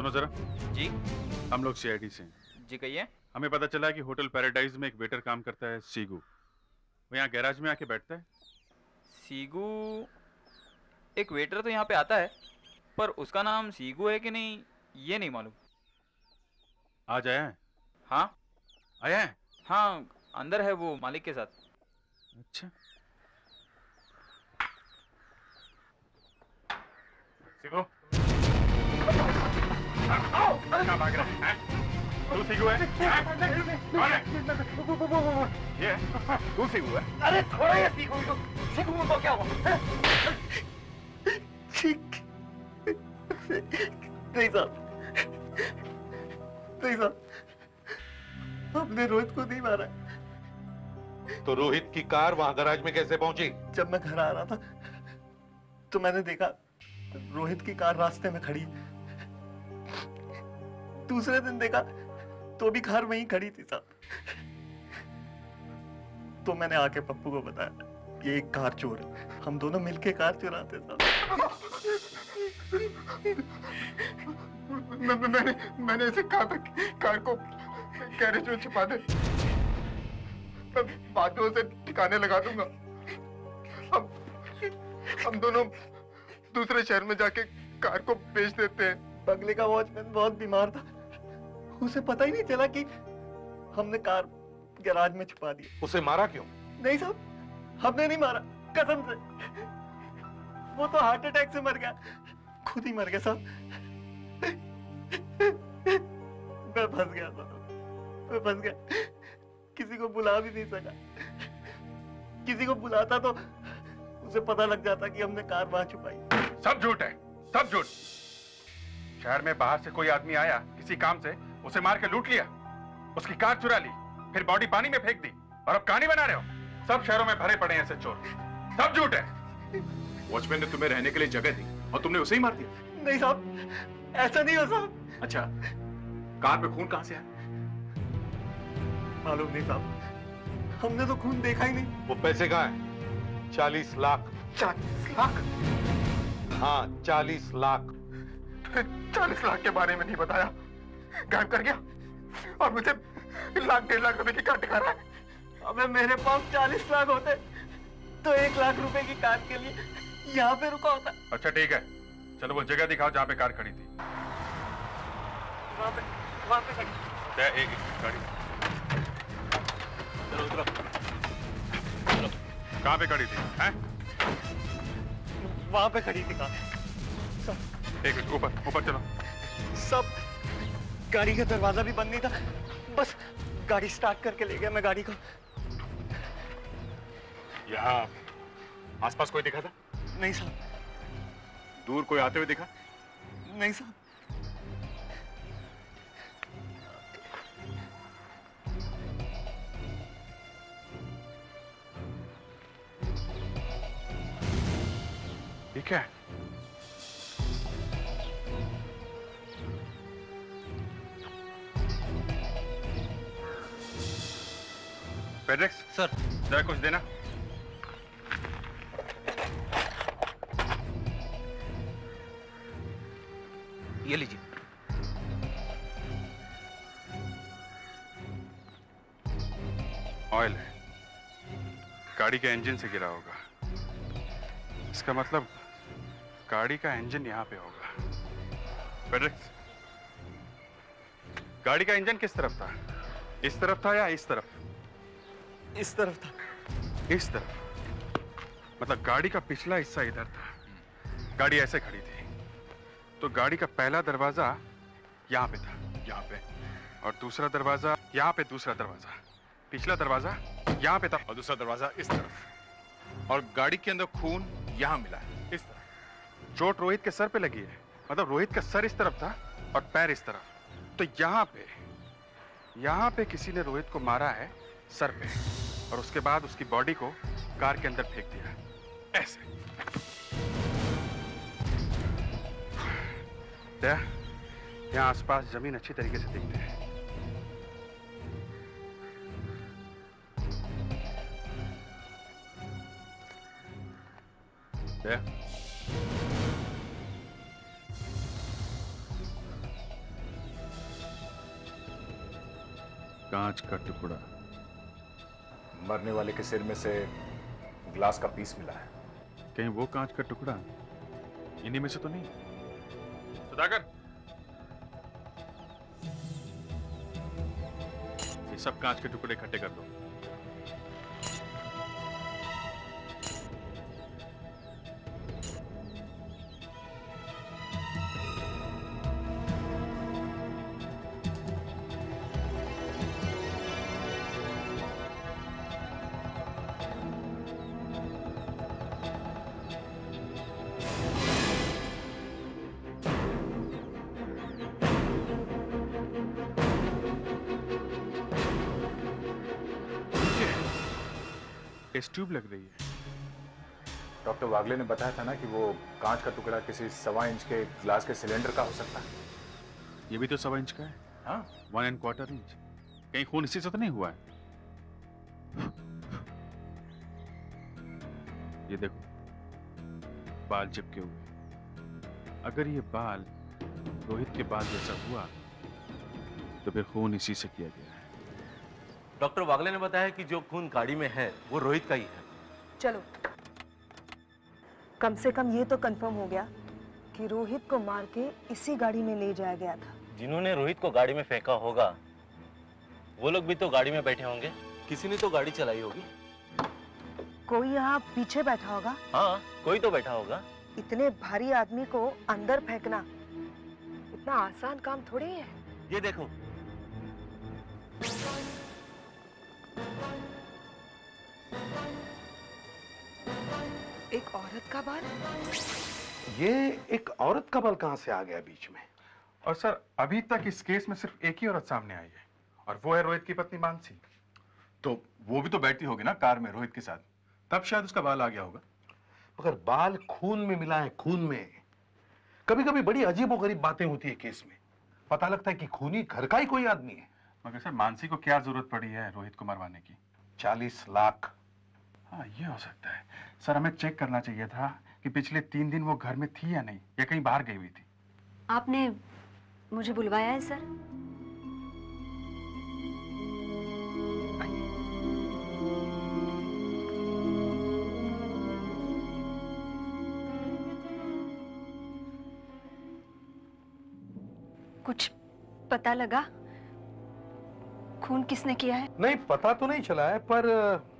सुनो जरा। जी। हम लोग सीआईडी से हैं। जी कहिए। हमें पता चला है कि होटल पैराडाइज में एक वेटर काम करता है, सीगू। वो यहाँ गैराज में आके बैठता है। सीगू? एक वेटर तो यहाँ पे आता है, पर उसका नाम सीगू है कि नहीं ये नहीं मालूम। आज आया है? हाँ आया है? हाँ, अंदर है वो मालिक के साथ। अच्छा। सीगू, कहाँ भाग रहा है? तू सीगू है? कौन है? ये तू सीगू है? अरे छोड़ो ये सीगू को। सीगू को क्या हुआ? नहीं साहब, नहीं साहब, हमने रोहित को नहीं मारा। तो रोहित की कार वहां गैराज में कैसे पहुंची? जब मैं घर आ रहा था तो मैंने देखा रोहित की कार रास्ते में खड़ी है। दूसरे दिन देखा तो भी कार वहीं खड़ी थी साहब। तो मैंने आके पप्पू को बताया ये एक कार चोर है, हम दोनों मिलके कार चुराते साहब। मैंने ऐसे कहा था कार को गैरेज में छुपा दे, बाद में उसे ठिकाने लगा दूंगा। हम दोनों दूसरे शहर में जाके कार को बेच देते हैं। बंगले का वॉचमैन बहुत बीमार था, उसे पता ही नहीं चला कि हमने कार गैराज में छुपा दी। उसे मारा क्यों? नहीं साहब, हमने नहीं मारा, कसम से। वो तो हार्ट अटैक से मर गया, खुद ही मर गया साहब। मैं फंस गया साहब, मैं फंस गया। किसी को बुला भी नहीं सका। किसी को बुलाता तो उसे पता लग जाता कि हमने कार वहां छुपाई। सब झूठ है, सब झूठ। शहर में बाहर से कोई आदमी आया किसी काम से, उसे मार के लूट लिया, उसकी कार चुरा ली, फिर बॉडी पानी में फेंक दी, और अब कहानी बना रहे हो। सब शहरों में भरे पड़े हैं ऐसे चोर। सब झूठ है। वॉचमैन ने तुम्हें रहने के लिए जगह दी और तुमने उसे ही मार दिया? नहीं साहब, ऐसा नहीं हो साहब। अच्छा, कार पे खून कहां से आया? मालूम नहीं साहब, हमने तो खून देखा ही नहीं। वो पैसे कहाँ हैं? 40 लाख। 40 लाख? हाँ, 40 लाख। 40 लाख के बारे में नहीं बताया, गायब कर गया, और मुझे लाख 1.5 लाख रुपए की कार दिखा रहा है। अबे मेरे पास 40 लाख होते तो 1 लाख रुपए की कार के लिए यहाँ पे रुका होता। अच्छा ठीक है, चलो वो जगह दिखाओ जहाँ पे कार खड़ी थी। वहाँ पे खड़ी। एक गाड़ी। चलो उतरो। कहाँ पे खड़ी थी? हैं? वहाँ पे खड़ी थी कार। एक मिनट, ऊपर ऊपर चलो। सब गाड़ी का दरवाजा भी बंद नहीं था, बस गाड़ी स्टार्ट करके ले गया मैं गाड़ी को। यहाँ आसपास कोई दिखा था? नहीं साहब। दूर कोई आते हुए दिखा? नहीं साहब। ठीक है। फेड्रिक्स सर। जरा कुछ देना। ये लीजिए। ऑयल है, गाड़ी के इंजन से गिरा होगा। इसका मतलब गाड़ी का इंजन यहाँ पे होगा। फेड्रिक्स, गाड़ी का इंजन किस तरफ था? इस तरफ था या इस तरफ? इस तरफ था। इस तरफ मतलब गाड़ी का पिछला हिस्सा इधर था। गाड़ी ऐसे खड़ी थी, तो गाड़ी का पहला दरवाजा यहाँ पे था, यहाँ पे, और दूसरा दरवाजा यहाँ पे। दूसरा दरवाजा, पिछला दरवाजा यहाँ पे था, और दूसरा दरवाजा इस तरफ। और गाड़ी के अंदर खून यहाँ मिला है, इस तरफ। चोट रोहित के सर पे लगी है, मतलब रोहित का सर इस तरफ था और पैर इस तरफ। तो यहाँ पे किसी ने रोहित को मारा है सर पे, और उसके बाद उसकी बॉडी को कार के अंदर फेंक दिया ऐसे। यहाँ आसपास जमीन अच्छी तरीके से दिखती है। कांच का टुकड़ा। मरने वाले के सिर में से ग्लास का पीस मिला है। कहीं वो कांच का टुकड़ा इन्हीं में से तो नहीं? सुधाकर, ये सब कांच के टुकड़े इकट्ठे कर दो। टेस्ट ट्यूब लग रही है। डॉक्टर वागले ने बताया था ना कि वो कांच का टुकड़ा किसी 1.25 इंच के ग्लास के सिलेंडर का हो सकता है। ये भी तो 1.25 इंच का है। हाँ, 1¼ इंच। कहीं खून इसी से तो नहीं हुआ है? ये देखो, बाल चिपके हुए। अगर ये बाल रोहित के बाल जैसा हुआ तो फिर खून इसी से किया गया है। डॉक्टर वागले ने बताया कि जो खून गाड़ी में है वो रोहित का ही है। चलो, कम से कम ये तो कंफर्म हो गया कि रोहित को मार के इसी गाड़ी में ले जाया गया था। जिन्होंने रोहित को गाड़ी में फेंका होगा वो लोग भी तो गाड़ी में बैठे होंगे। किसी ने तो गाड़ी चलाई होगी। कोई यहाँ पीछे बैठा होगा। हाँ, कोई तो बैठा होगा। इतने भारी आदमी को अंदर फेंकना इतना आसान काम थोड़ी है। ये देखो, एक औरत का बाल। ये एक औरत का बाल कहां से आ गया बीच में? और सर, अभी तक इस केस में सिर्फ एक ही औरत सामने आई है और वो है रोहित की पत्नी मानसी। तो वो भी तो बैठी होगी ना कार में रोहित के साथ, तब शायद उसका बाल आ गया होगा। मगर बाल खून में मिला है, खून में। कभी कभी बड़ी अजीबोगरीब बातें होती है केस में। पता लगता है कि खूनी घर का ही कोई आदमी है। मगर सर, मानसी को क्या जरूरत पड़ी है रोहित को मरवाने की? 40 लाख। हाँ, ये हो सकता है। सर, हमें चेक करना चाहिए था कि पिछले 3 दिन वो घर में थी या नहीं, या कहीं बाहर गई हुई थी। आपने मुझे बुलवाया है सर? कुछ पता लगा खून किसने किया है? नहीं, पता तो नहीं चला है, पर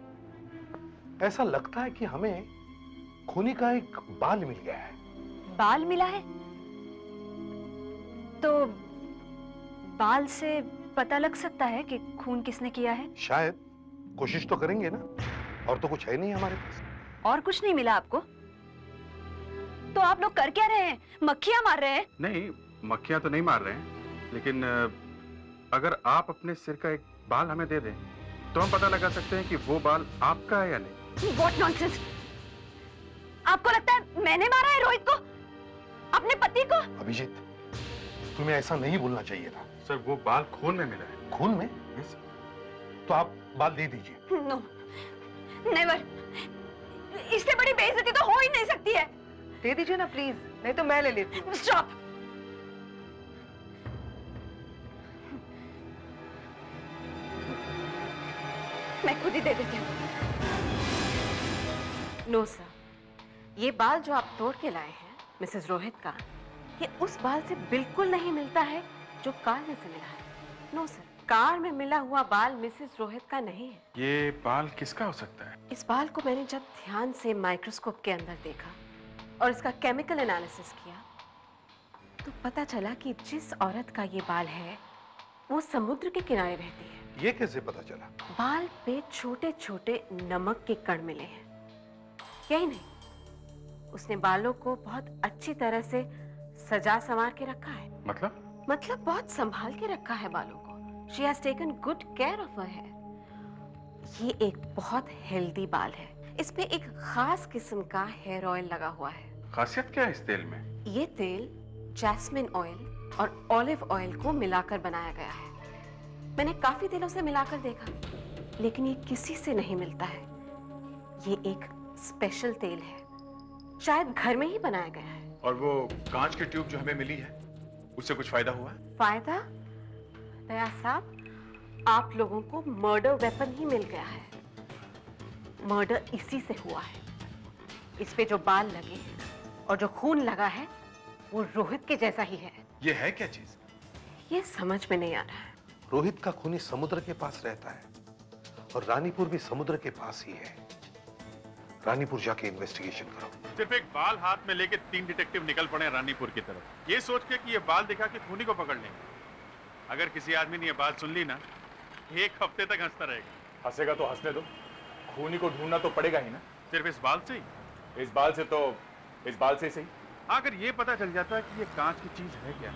ऐसा लगता है कि हमें खूनी का एक बाल मिल गया है। बाल मिला है? तो बाल से पता लग सकता है कि खून किसने किया है? शायद। कोशिश तो करेंगे ना, और तो कुछ है नहीं हमारे पास। और कुछ नहीं मिला आपको? तो आप लोग कर क्या रहे हैं? मक्खियां मार रहे हैं? नहीं, मक्खियां तो नहीं मार रहे हैं, लेकिन अगर आप अपने सिर का एक बाल हमें दे दें तो हम पता लगा सकते हैं कि वो बाल आपका है या नहीं। What nonsense! आपको लगता है मैंने मारा है रोहित को, अपने पति को? अभिजीत, तुम्हें ऐसा नहीं बोलना चाहिए था। सर, वो बाल खून में मिला है। खून में? यस। तो आप बाल दे दीजिए। No, never. इससे बड़ी बेइज्जती तो हो ही नहीं सकती है। दे दीजिए ना प्लीज, नहीं तो मैं ले लेती हूँ। स्टॉप। मैं खुद ही दे देती हूँ। नो सर, ये बाल जो आप तोड़ के लाए हैं मिसेस रोहित का, ये उस बाल से बिल्कुल नहीं मिलता है जो कार में से मिला है। नो सर, कार में मिला हुआ बाल मिसेस रोहित का नहीं है। ये बाल किसका हो सकता है? इस बाल को मैंने जब ध्यान से माइक्रोस्कोप के अंदर देखा और इसका केमिकल एनालिसिस किया तो पता चला कि जिस औरत का ये बाल है वो समुद्र के किनारे रहती है। ये कैसे पता चला? बाल पे छोटे छोटे नमक के कण मिले हैं। यही नहीं, उसने बालों को बहुत अच्छी तरह से सजा संवार के रखा है। मतलब बहुत संभाल के रखा है बालों को। She has taken good care of her hair। ये एक बहुत हेल्दी बाल है। इस पे एक खास किस्म का हेयर ऑयल लगा हुआ है। खासियत क्या है इस तेल में? ये तेल जैस्मिन ऑयल और ऑलिव ऑयल को मिलाकर बनाया गया है। मैंने काफी दिनों से मिलाकर देखा, लेकिन ये किसी से नहीं मिलता है। ये एक स्पेशल तेल है, शायद घर में ही बनाया गया है। और वो कांच की ट्यूब जो हमें मिली है, उससे कुछ फायदा हुआ है? फायदा? दया साहब, आप लोगों को मर्डर वेपन ही मिल गया है। मर्डर इसी से हुआ है। इस पे जो बाल लगे हैं और जो खून लगा है वो रोहित के जैसा ही है। ये है क्या चीज? ये समझ में नहीं आ रहा है। रोहित का खूनी समुद्र के पास रहता है और रानीपुर भी समुद्र के पास ही है। रानीपुर जाके इन्वेस्टिगेशन करो। सिर्फ एक बाल हाथ में लेके 3 डिटेक्टिव निकल पड़े रानीपुर की तरफ, ये सोच के कि ये बाल दिखा के खूनी को पकड़ लेंगे। अगर किसी आदमी ने ये बात सुन ली ना, 1 हफ्ते तक हंसता रहेगा। हंसेगा तो हंसने दो, खूनी को ढूंढना तो पड़ेगा ही ना। सिर्फ इस बाल से ही? इस बाल से तो इस बाल से सही। अगर ये पता चल जाता कि ये कांच की चीज है क्या,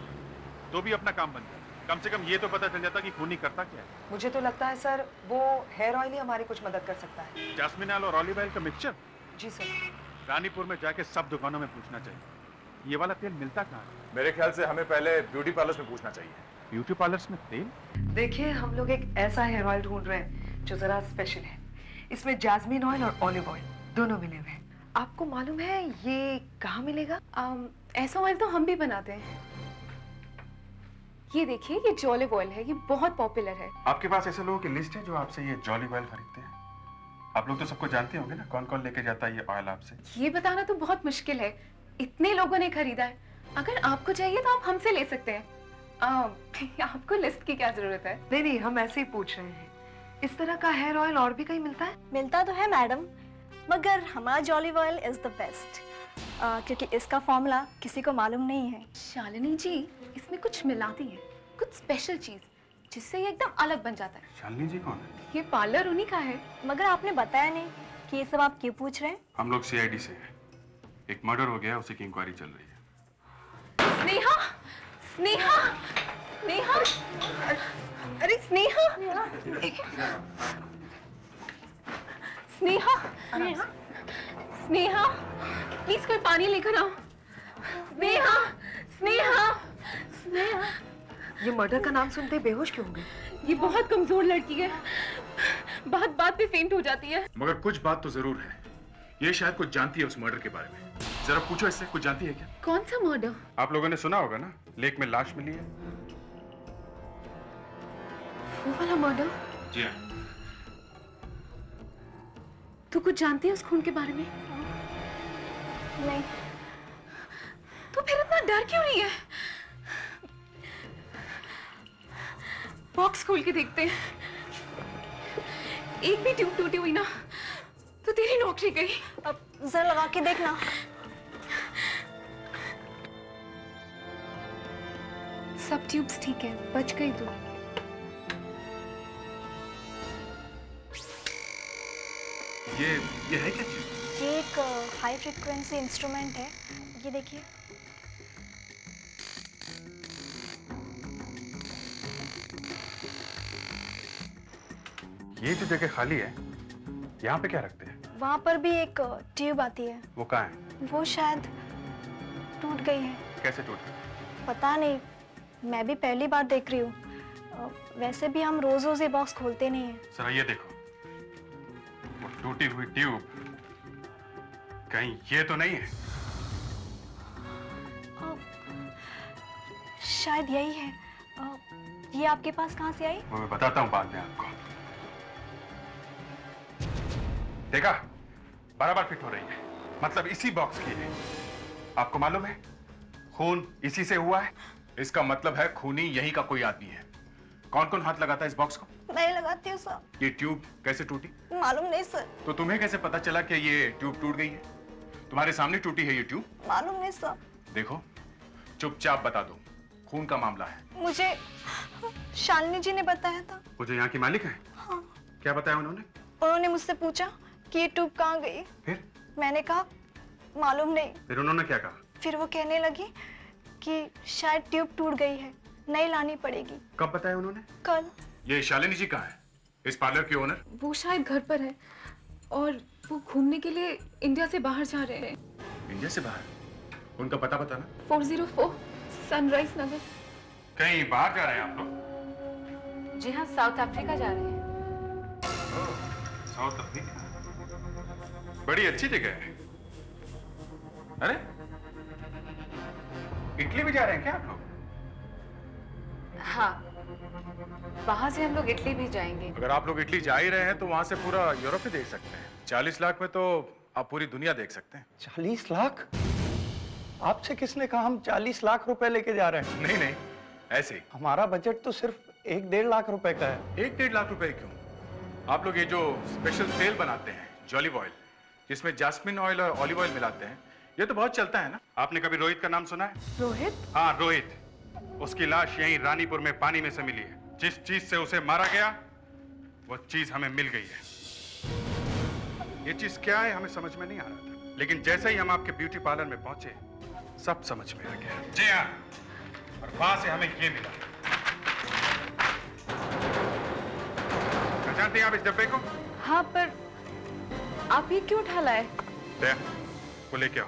तो भी अपना काम बन जाता। कम से कम ये तो पता चल जाता कि खूनी करता क्या है। मुझे तो लगता है सर वो हेयर ऑयल ही हमारी कुछ मदद कर सकता है। जैस्मिन ऑयल और ऑलिव ऑयल का मिक्सचर? जी सर। रानीपुर में जाके सब दुकानों में पूछना चाहिए ये वाला तेल मिलता कहाँ है। मेरे ख्याल से हमें पहले ब्यूटी पार्लर्स में पूछना चाहिए। ब्यूटी पार्लर्स में तेल? देखिए हम लोग एक ऐसा हेयर ऑयल ढूंढ रहे हैं जो जरा स्पेशल है। इसमें जैस्मिन ऑयल और ऑलिव ऑयल दोनों मिले हुए हैं। आपको मालूम है ये कहाँ मिलेगा? ऐसा ऑयल तो हम भी बनाते हैं। ये देखिए, ये जॉलिव ऑयल है, ये बहुत पॉपुलर है। आपके पास ऐसे लोगों की लिस्ट है जो आपसे ये जॉली ऑयल खरीदते हैं? आप लोग तो सबको जानते होंगे ना, कौन कौन लेके जाता है ये ऑयल आपसे? ये बताना तो बहुत मुश्किल है, इतने लोगों ने खरीदा है। अगर आपको चाहिए तो आप हमसे ले सकते हैं। आपको लिस्ट की क्या जरूरत है? नहीं, हम ऐसे ही पूछ रहे हैं। इस तरह का हेयर ऑयल और भी कहीं मिलता है? मिलता तो है मैडम, मगर हमारा जॉलिव ऑयल इज द बेस्ट, क्योंकि इसका फॉर्मूला किसी को मालूम नहीं है। शालिनी जी, इसमें कुछ मिलाती है, कुछ स्पेशल चीज, जिससे ये एकदम अलग बन जाता है। शालिनी जी कौन है? ये पार्लर उन्हीं का है। मगर आपने बताया नहीं कि ये सब आप क्यों पूछ रहे हैं? हम लोग सीआईडी से हैं। एक मर्डर हो गया, उसी की इंक्वायरी चल रही है। स्नेहा, स्नेहा, स्नेहा, अरे स्नेहा, स्नेहा, स्नेहा, प्लीज कोई पानी लेकर आओ। स्नेहा, स्नेहा, स्नेहा। ये मर्डर का नाम सुनते ही बेहोश क्यों हो गए? ये बहुत कमजोर लड़की है, बात बात पे फेंट हो जाती है। मगर कुछ बात तो जरूर है, ये शायद कुछ जानती है उस मर्डर के बारे में। जरा पूछो इससे, कुछ जानती है क्या? कौन सा मर्डर? आप लोगों ने सुना होगा ना, लेक में लाश मिली है। वो वाला मर्डर? जी हाँ। तू कुछ जानती है उस खून के बारे में? नहीं। तो फिर इतना डर क्यों रही है? बॉक्स खोल के देखते हैं। एक भी ट्यूब टूटी हुई ना तो तेरी नौकरी गई। अब जरा लगा के देखना। सब ट्यूब्स ठीक है, बच गई तू। ये है क्या चीज? ये एक हाई फ्रीक्वेंसी इंस्ट्रूमेंट है, ये देखिए। ये जो जगह खाली है, यहाँ पे क्या रखते हैं? वहाँ पर भी एक ट्यूब आती है। वो कहाँ है? वो शायद टूट गई है। कैसे टूट गई? पता नहीं, मैं भी पहली बार देख रही हूँ। वैसे भी हम रोज रोज ये बॉक्स खोलते नहीं हैं। जरा ये देखो, वो टूटी हुई ट्यूब, कहीं ये तो नहीं है? शायद यही है। ये आपके पास कहाँ से आई? वो मैं बताता हूँ बाद में आपको। देखा, बराबर फिट हो रही है, मतलब इसी बॉक्स की है। आपको मालूम है, खून इसी से हुआ है। इसका मतलब है खूनी यही का कोई आदमी है। कौन कौन हाथ लगाता है इस बॉक्स को? मैं लगाती हूँ सर। ये ट्यूब कैसे टूटी? मालूम नहीं सर। तो तुम्हें कैसे पता चला कि ये ट्यूब टूट गई है? तुम्हारे सामने टूटी है ये ट्यूब? मालूम नहीं सर। देखो, चुपचाप बता दो, खून का मामला है। मुझे शालिनी जी ने बताया था। वो जो यहाँ की मालिक है? हाँ। क्या बताया उन्होंने? उन्होंने मुझसे पूछा कि ये ट्यूब कहाँ गई। फिर मैंने कहा मालूम नहीं। फिर उन्होंने क्या कहा? फिर वो कहने लगी कि शायद ट्यूब टूट गई है, नई लानी पड़ेगी। कब बताया उन्होंने? कल। ये शालिनी जी कहाँ है, इस पार्लर की ओनर? वो शायद घर पर है और वो घूमने के लिए इंडिया से बाहर जा रहे हैं। इंडिया से बाहर? उनका पता बताना। 404 सनराइज नगर। कहीं बाहर जा रहे हैं आप लोग? जी हाँ, साउथ अफ्रीका जा रहे हैं। South Africa? बड़ी अच्छी जगह है। अरे, इटली भी जा रहे हैं क्या आप लोग? हाँ, वहां से हम लोग इटली भी जाएंगे। अगर आप लोग इटली जा ही रहे हैं तो वहां से पूरा यूरोप ही देख सकते हैं। 40 लाख में तो आप पूरी दुनिया देख सकते हैं। 40 लाख? आपसे किसने कहा हम 40 लाख रुपए लेके जा रहे हैं? नहीं नहीं, ऐसे ही। हमारा बजट तो सिर्फ 1-1.5 लाख रुपए का है। 1-1.5 लाख रुपए क्यों? आप लोग ये जो स्पेशल तेल बनाते हैं जॉलिव ऑयल, जिसमें जैस्मिन ऑयल और ऑलिव ऑयल मिलाते हैं, ये तो बहुत चलता है ना। आपने कभी रोहित का नाम सुना है? रोहित? हाँ, रोहित। उसकी लाश यहीं रानीपुर में पानी में से मिली है। जिस चीज से उसे मारा गया वो चीज हमें मिल गई है। ये चीज क्या है हमें समझ में नहीं आ रहा था, लेकिन जैसे ही हम आपके ब्यूटी पार्लर में पहुंचे सब समझ में आ गया। जी हाँ, और वहां से हमें ये मिला। जानते हैं आप इस डब्बे को? हाँ, पर आप ये क्यों उठा लाए? दया, वो लेके आओ।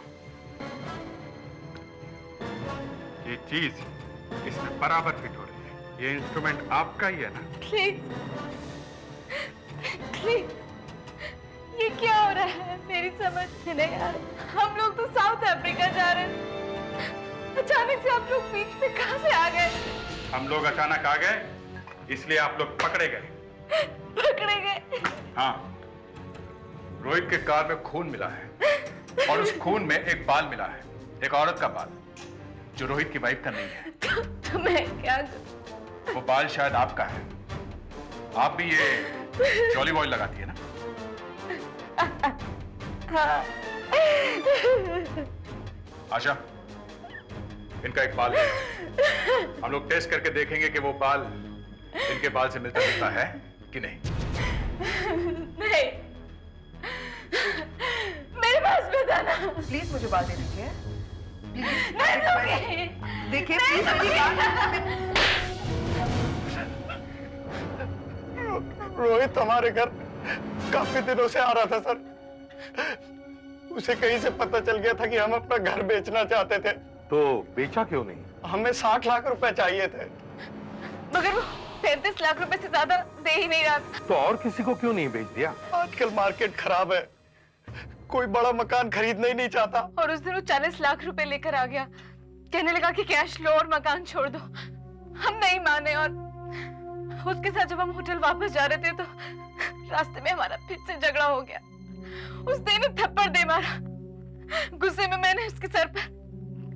ये चीज इसमें बराबर फिट हो रही है। ये इंस्ट्रूमेंट आपका ही है ना? प्लीज, प्लीज, ये क्या हो रहा है? मेरी समझ में नहीं आ रहा। हम लोग तो साउथ अफ्रीका जा रहे हैं, अचानक से आप लोग बीच में कहां से आ गए? हम लोग अचानक आ गए इसलिए आप लोग पकड़े गए। पकड़े गए? हाँ, रोहित के कार में खून मिला है और उस खून में एक बाल मिला है, एक औरत का बाल, जो रोहित की वाइफ का नहीं है। तो मैं क्या करूं? वो बाल शायद आपका है। आप भी ये जॉलिव ऑयल लगाती है ना? हाँ। आशा, इनका एक बाल है। हम लोग टेस्ट करके देखेंगे कि वो बाल इनके बाल से मिलता जुलता है कि नहीं। नहीं, मेरे पास भी था ना। प्लीज मुझे बात दे दीजिए। प्लीज नहीं दूंगी। देखिए प्लीज मेरी बात। रोहित हमारे घर काफी दिनों से आ रहा था सर। उसे कहीं से पता चल गया था कि हम अपना घर बेचना चाहते थे। तो बेचा क्यों नहीं? हमें 60 लाख रुपए चाहिए थे। मगर वो 35 लाख रुपए से ज्यादा दे ही नहीं रहा। तो और किसी को क्यों नहीं बेच दिया? आजकल मार्केट खराब है, कोई बड़ा मकान खरीदना ही नहीं चाहता। और उस दिन वो 40 लाख रुपए लेकर आ गया, कहने लगा कि कैश लो और मकान छोड़ दो। हम नहीं माने और उसके साथ जब हम होटल वापस जा रहे थे तो रास्ते में हमारा फिर से झगड़ा हो गया। उसने ने थप्पड़ दे मारा। गुस्से में मैंने उसके सर पर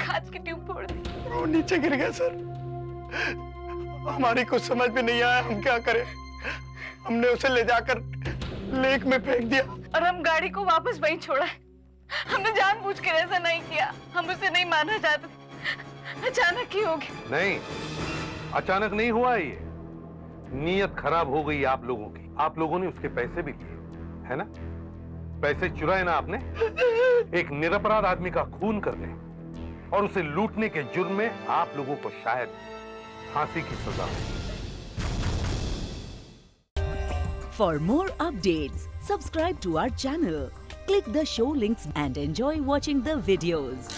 कांच की ट्यूब फोड़ दी। वो नीचे गिर गया सर। हमारी कुछ समझ में नहीं आया हम क्या करें। हमने उसे ले जाकर लेक में फेंक दिया और हम गाड़ी को वापस वहीं छोड़ा है। हमने जानबूझकर ऐसा नहीं किया, हम उसे नहीं मारना चाहते थे। अचानक ही हो गया। नहीं, अचानक नहीं हुआ ये। नीयत खराब हो गई आप लोगों की। आप लोगों ने उसके पैसे भी लिए, है ना? पैसे चुराए ना आपने? एक निरपराध आदमी का खून करने और उसे लूटने के जुर्म में आप लोगों को शायद फांसी की सजा हो। For more updates, subscribe to our channel, click the show links and enjoy watching the videos.